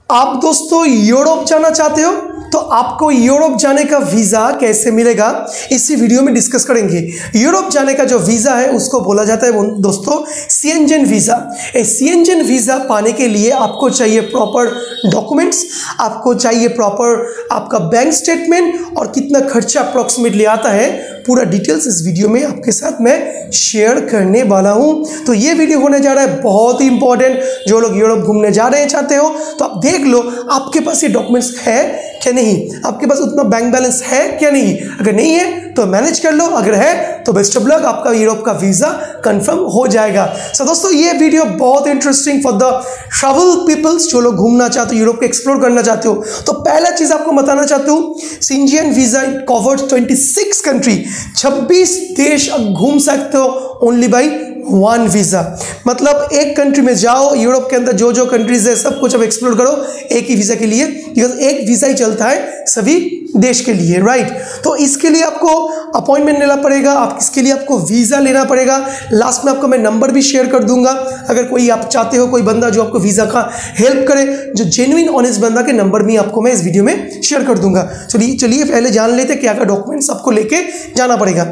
आप दोस्तों यूरोप जाना चाहते हो तो आपको यूरोप जाने का वीज़ा कैसे मिलेगा इसी वीडियो में डिस्कस करेंगे। यूरोप जाने का जो वीज़ा है उसको बोला जाता है दोस्तों शेंजन वीज़ा। शेंजन वीज़ा पाने के लिए आपको चाहिए प्रॉपर डॉक्यूमेंट्स, आपको चाहिए प्रॉपर आपका बैंक स्टेटमेंट और कितना खर्चा अप्रॉक्सीमेटली आता है, पूरा डिटेल्स इस वीडियो में आपके साथ मैं शेयर करने वाला हूं। तो ये वीडियो होने जा रहा है बहुत ही इंपॉर्टेंट। जो लोग यूरोप घूमने जा रहे हैं चाहते हो तो आप देख लो आपके पास ये डॉक्यूमेंट्स है क्या नहीं, आपके पास उतना बैंक बैलेंस है क्या नहीं। अगर नहीं है तो मैनेज कर लो, अगर है तो बेस्ट ऑफ लक, आपका यूरोप का वीज़ा कंफर्म हो जाएगा। सो दोस्तों ये वीडियो बहुत interesting for the travel peoples, जो लोग घूमना चाहते हो, यूरोप को एक्सप्लोर करना चाहते हो। तो पहला चीज़ आपको बताना चाहता हूँ, शेंजन वीज़ा कवर्स 26 कंट्री, 26 देश अब घूम सकते हो ओनली बाई वन वीज़ा। मतलब एक कंट्री में जाओ, यूरोप के अंदर जो जो कंट्रीज है सब कुछ अब एक्सप्लोर करो एक ही वीज़ा के लिए, बिकॉज एक वीज़ा ही चलता है सभी देश के लिए, राइट। तो इसके लिए आपको अपॉइंटमेंट लेना पड़ेगा, आप इसके लिए आपको वीज़ा लेना पड़ेगा। लास्ट में आपको मैं नंबर भी शेयर कर दूंगा, अगर कोई आप चाहते हो कोई बंदा जो आपको वीज़ा का हेल्प करे, जो जेन्युइन ऑनेस्ट बंदा के नंबर भी आपको मैं इस वीडियो में शेयर कर दूंगा। चलिए पहले जान लेते क्या क्या डॉक्यूमेंट्स आपको लेके जाना पड़ेगा।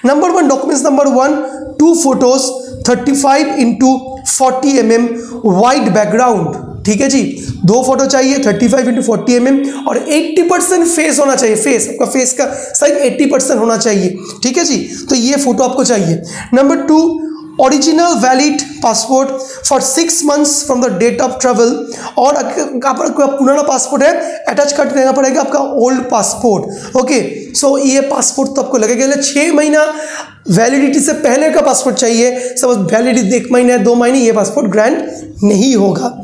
Number one documents, number one 2 photos 35 into 40 mm wide background, ठीक है जी। 2 फोटो चाहिए 35 इंटू 40 mm और 80% फेस होना चाहिए, फेस आपका फेस का साइज 80% होना चाहिए, ठीक है जी। तो ये फोटो आपको चाहिए। Number 2 original valid passport for 6 months from the date of travel, और अगर कोई पुराना पासपोर्ट है अटैच कर देना पड़ेगा आपका ओल्ड पासपोर्ट। ओके, सो ये पासपोर्ट तो आपको लगेगा 6 महीना वैलिडिटी से पहले का पासपोर्ट चाहिए। सपोज वैलिडिटी 1 महीना है 2 महीने, ये पासपोर्ट ग्रांट नहीं होगा।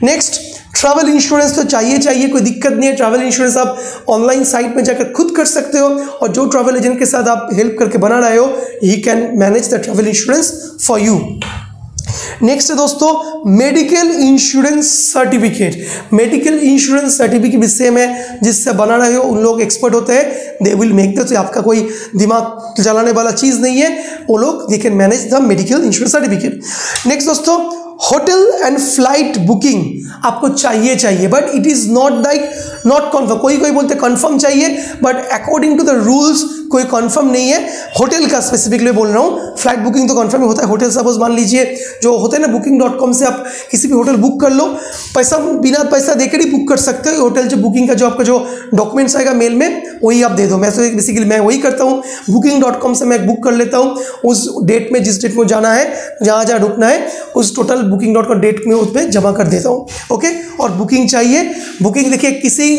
नेक्स्ट ट्रैवल इंश्योरेंस तो चाहिए, कोई दिक्कत नहीं है। ट्रैवल इंश्योरेंस आप ऑनलाइन साइट में जाकर खुद कर सकते हो, और जो ट्रैवल एजेंट के साथ आप हेल्प करके बना रहे हो he can manage the travel insurance for you. Next है दोस्तों medical insurance certificate. Medical insurance certificate भी सेम है, जिससे बना रहे हो उन लोग एक्सपर्ट होते हैं, दे विल मेक द, आपका कोई दिमाग चलाने वाला चीज़ नहीं है, वो लोग they can manage the medical insurance certificate. Next दोस्तों होटल एंड फ्लाइट बुकिंग आपको चाहिए, but it is not confirm. कोई बोलते कन्फर्म चाहिए, but according to the rules कोई कन्फर्म नहीं है। होटल का स्पेसिफिकली बोल रहा हूँ, फ्लाइट बुकिंग तो कन्फर्म होता है। होटल सपोज मान लीजिए जो होते हैं ना booking.com से आप किसी भी होटल बुक कर लो, बिना पैसा देकर ही बुक कर सकते हो। होटल जो बुकिंग का जो आपका जो डॉक्यूमेंट्स आएगा मेल में वही आप दे दो। मैं बेसिकली मैं वही करता हूँ, booking.com से मैं बुक कर लेता हूँ उस डेट में, जिस डेट में जाना है, जहाँ रुकना है, उस टोटल booking.com डेट में उस पर जमा कर देता हूँ। ओके, और बुकिंग चाहिए। बुकिंग देखिए किसी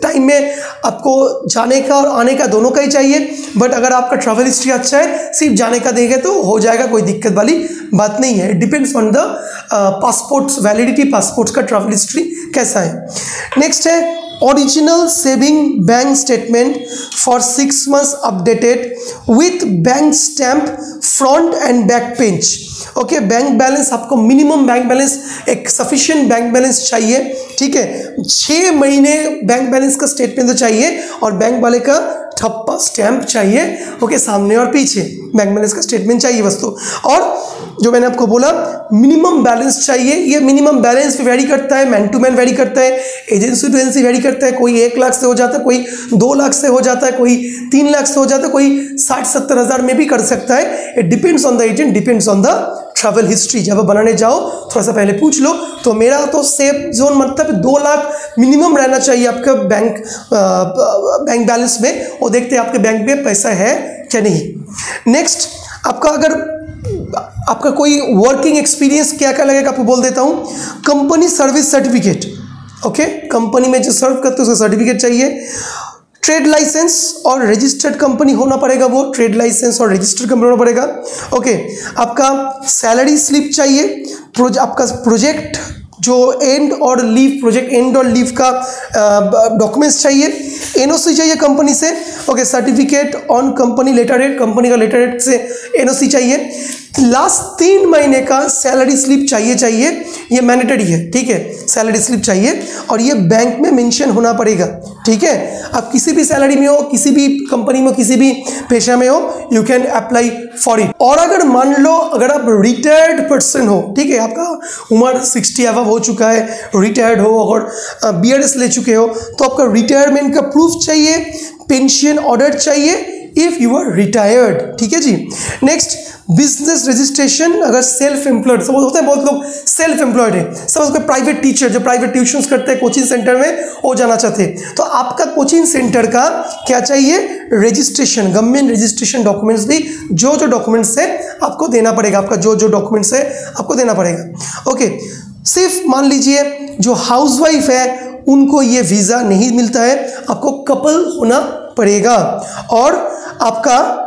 टाइम में आपको जाने का और आने का दोनों का ही चाहिए, बट अगर आपका ट्रैवल हिस्ट्री अच्छा है, सिर्फ जाने का देंगे तो हो जाएगा, कोई दिक्कत वाली बात नहीं है। Depends on the passports validity, passports का ट्रैवल हिस्ट्री कैसा है। नेक्स्ट है original saving bank statement for 6 months updated with bank stamp front end back page. Okay, bank balance आपको मिनिमम बैंक बैलेंस, एक सफिशिएंट बैंक बैलेंस चाहिए, ठीक है। 6 महीने बैंक बैलेंस का स्टेटमेंट तो चाहिए, और बैंक वाले का ठप्पा स्टैम्प चाहिए। ओके, सामने और पीछे बैंक बैलेंस का स्टेटमेंट चाहिए वस्तु। और जो मैंने आपको बोला मिनिमम बैलेंस चाहिए। ये मिनिमम बैलेंस भी वेरी करता है, मैन टू मैन वेरी करता है, एजेंसी टू एजेंसी वेरी करता है। कोई 1 लाख से हो जाता है, कोई 2 लाख से हो जाता है, कोई 3 लाख से हो जाता है, कोई 60-70 हज़ार में भी कर सकता है। It depends on the agent, depends on the travel history. जब बनाने जाओ थोड़ा सा पहले पूछ लो। तो मेरा तो सेफ जोन मतलब 2 लाख मिनिमम रहना चाहिए आपका बैंक बैलेंस में, और देखते हैं आपके बैंक में पैसा है क्या नहीं। नेक्स्ट आपका कोई वर्किंग एक्सपीरियंस क्या लगेगा आपको बोल देता हूँ। Company service certificate, okay, company में जो सर्व करते हो उसका सर्टिफिकेट चाहिए। ट्रेड लाइसेंस और रजिस्टर्ड कंपनी होना पड़ेगा, वो ट्रेड लाइसेंस और रजिस्टर्ड कंपनी होना पड़ेगा। ओके, आपका सैलरी स्लिप चाहिए। आपका प्रोजेक्ट जो एंड और लीव, प्रोजेक्ट एंड और लीव का डॉक्यूमेंट्स चाहिए। एनओसी चाहिए कंपनी से। Okay, certificate on company letter head, company का लेटर हेड से एनओसी चाहिए। लास्ट 3 महीने का सैलरी स्लिप चाहिए, ये मैंडेटरी है, ठीक है। सैलरी स्लिप चाहिए और ये बैंक में मेंशन होना पड़ेगा। ठीक है, आप किसी भी सैलरी में हो, किसी भी कंपनी में, किसी भी पेशा में हो, you can apply for it. और अगर मान लो अगर आप रिटायर्ड पर्सन हो, ठीक है, आपका उम्र 60 अबव हो चुका है, रिटायर्ड हो और BRS ले चुके हो, तो आपका रिटायरमेंट का प्रूफ चाहिए, पेंशन ऑर्डर चाहिए इफ यू आर रिटायर्ड, ठीक है जी। Next, business registration. अगर सेल्फ एम्प्लॉयड, सपोज होते हैं बहुत लोग सेल्फ एम्प्लॉयड है, सपोज कोई प्राइवेट टीचर जो प्राइवेट ट्यूशंस करते हैं कोचिंग सेंटर में, वो जाना चाहते हैं, तो आपका कोचिंग सेंटर का क्या चाहिए, रजिस्ट्रेशन, गवर्नमेंट रजिस्ट्रेशन डॉक्यूमेंट्स भी जो डॉक्यूमेंट्स है आपको देना पड़ेगा, आपका जो डॉक्यूमेंट्स है आपको देना पड़ेगा। ओके, सिर्फ मान लीजिए जो हाउसवाइफ है उनको ये वीज़ा नहीं मिलता है, आपको कपल होना पड़ेगा। और आपका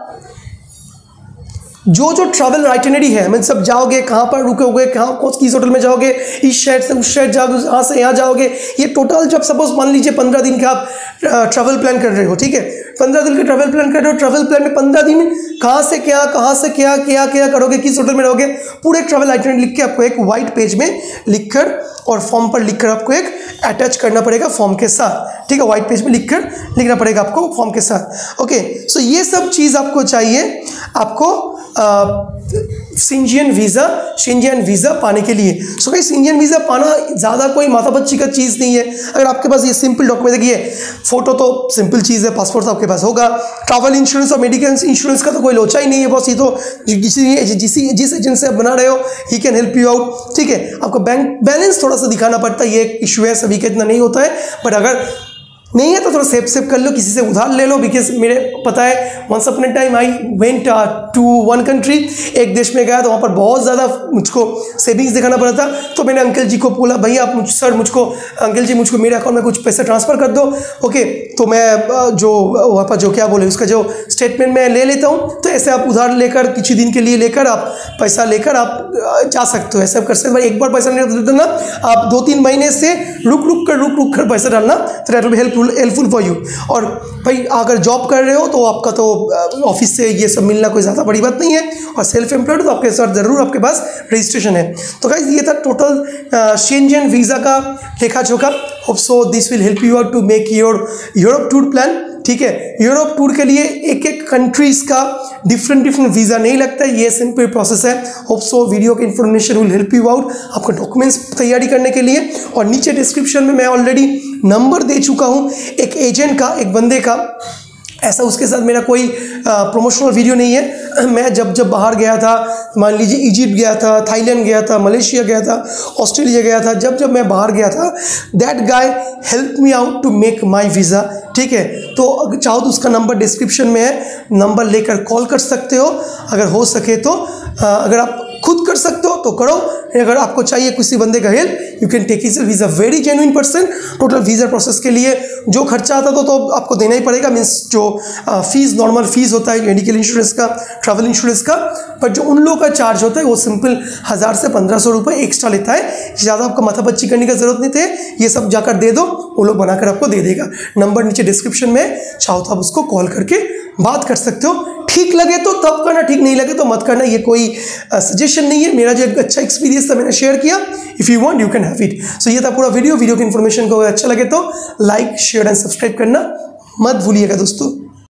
जो ट्रैवल आइटिनरी है, मतलब सब जाओगे, कहाँ पर रुकोगे, कहाँ कौन किस होटल में जाओगे, इस शहर से उस शहर जाओगे, यहाँ से यहाँ जाओगे, ये टोटल जब सपोज मान लीजिए 15 दिन का आप ट्रैवल प्लान कर रहे हो, ठीक है, 15 दिन का ट्रैवल प्लान कर रहे हो, ट्रैवल प्लान में 15 दिन कहाँ से क्या करोगे, किस होटल में रहोगे, पूरे ट्रैवल आइटिनरी लिख के आपको एक वाइट पेज में लिखकर और फॉर्म पर लिखकर आपको एक अटैच करना पड़ेगा फॉर्म के साथ, ठीक है, वाइट पेज में लिखकर लिखना पड़ेगा आपको फॉर्म के साथ। ओके, सो ये सब चीज़ आपको चाहिए आपको शेंजन वीज़ा पाने के लिए। सो भाई शेंजन वीज़ा पाना ज़्यादा कोई माथापच्ची का चीज़ नहीं है। अगर आपके पास ये सिंपल डॉक्यूमेंट, देखिए फोटो तो सिंपल चीज़ है, पासपोर्ट तो आपके पास होगा, ट्रैवल इंश्योरेंस और मेडिकल इंश्योरेंस का तो कोई लोचा ही नहीं है, बस ये तो जिस एजेंट से आप बना रहे हो he can help you out, ठीक है। आपको बैंक बैलेंस थोड़ा सा दिखाना पड़ता है, ये एक इशू है, सभी का इतना नहीं होता है, बट अगर नहीं है तो थोड़ा सेव कर लो, किसी से उधार ले लो, बिकॉज मेरे पता है once upon a time I went to one country, एक देश में गया तो वहाँ पर बहुत ज़्यादा मुझको सेविंग्स दिखाना पड़ा था, तो मैंने अंकल जी को बोला, भैया आप अंकल जी मुझको मेरे अकाउंट में कुछ पैसा ट्रांसफ़र कर दो। ओके, तो मैं जो वहाँ पर जो क्या बोले उसका जो स्टेटमेंट मैं ले लेता हूँ, तो ऐसे आप उधार लेकर कुछ दिन के लिए लेकर आप पैसा लेकर आप जा सकते हो, ऐसे कर सकते हो। एक बार पैसा नहीं देना, आप 2-3 महीने से रुक कर पैसा डालना, तो that will be helpful for you. और भाई अगर जॉब कर रहे हो तो आपका तो ऑफिस से ये सब मिलना कोई ज़्यादा बड़ी बात नहीं है, और सेल्फ एम्प्लॉयड तो आपके साथ ज़रूर आपके पास रजिस्ट्रेशन है। तो गाइस ये था टोटल शेंजन वीज़ा का लेखा जोखा। Hope so this will help you out to make your Europe tour plan, ठीक है। यूरोप टूर के लिए एक कंट्रीज का डिफरेंट वीज़ा नहीं लगता है, ये सिंपल प्रोसेस है। होप सो वीडियो के information will help you out आपका डॉक्यूमेंट्स तैयारी करने के लिए। और नीचे डिस्क्रिप्शन में मैं ऑलरेडी नंबर दे चुका हूँ एक एजेंट का, एक बंदे का। ऐसा उसके साथ मेरा कोई प्रमोशनल वीडियो नहीं है। मैं जब बाहर गया था, मान लीजिए इजिप्ट गया था, थाईलैंड गया था, मलेशिया गया था, ऑस्ट्रेलिया गया था, जब मैं बाहर गया था, that guy help me out to make my visa, ठीक है। तो अगर चाहो तो उसका नंबर डिस्क्रिप्शन में है, नंबर लेकर कॉल कर सकते हो अगर हो सके तो। अगर आप खुद कर सकते हो तो करो, अगर आपको चाहिए किसी बंदे का help, you can take his help. Is a very genuine person. Total visa process के लिए जो खर्चा आता तो आपको देना ही पड़ेगा, मीन्स जो फीस नॉर्मल फीस होता है मेडिकल इंश्योरेंस का, ट्रैवल इंश्योरेंस का, बट जो उन लोगों का चार्ज होता है वो सिंपल 1000 से 1500 रुपये एक्स्ट्रा लेता है। ज़्यादा आपको माथापच्ची करने की जरूरत नहीं थे, ये सब जाकर दे दो, वो लोग बनाकर आपको दे देगा। नंबर नीचे डिस्क्रिप्शन में, चाहो तो आप उसको कॉल करके बात कर सकते हो। ठीक लगे तो तब करना, ठीक नहीं लगे तो मत करना, ये कोई सजेशन नहीं है। मेरा जो एक अच्छा एक्सपीरियंस था मैंने शेयर किया। If you want you can have it. So ये था पूरा वीडियो की इन्फॉर्मेशन को अगर अच्छा लगे तो लाइक शेयर एंड सब्सक्राइब करना मत भूलिएगा दोस्तों।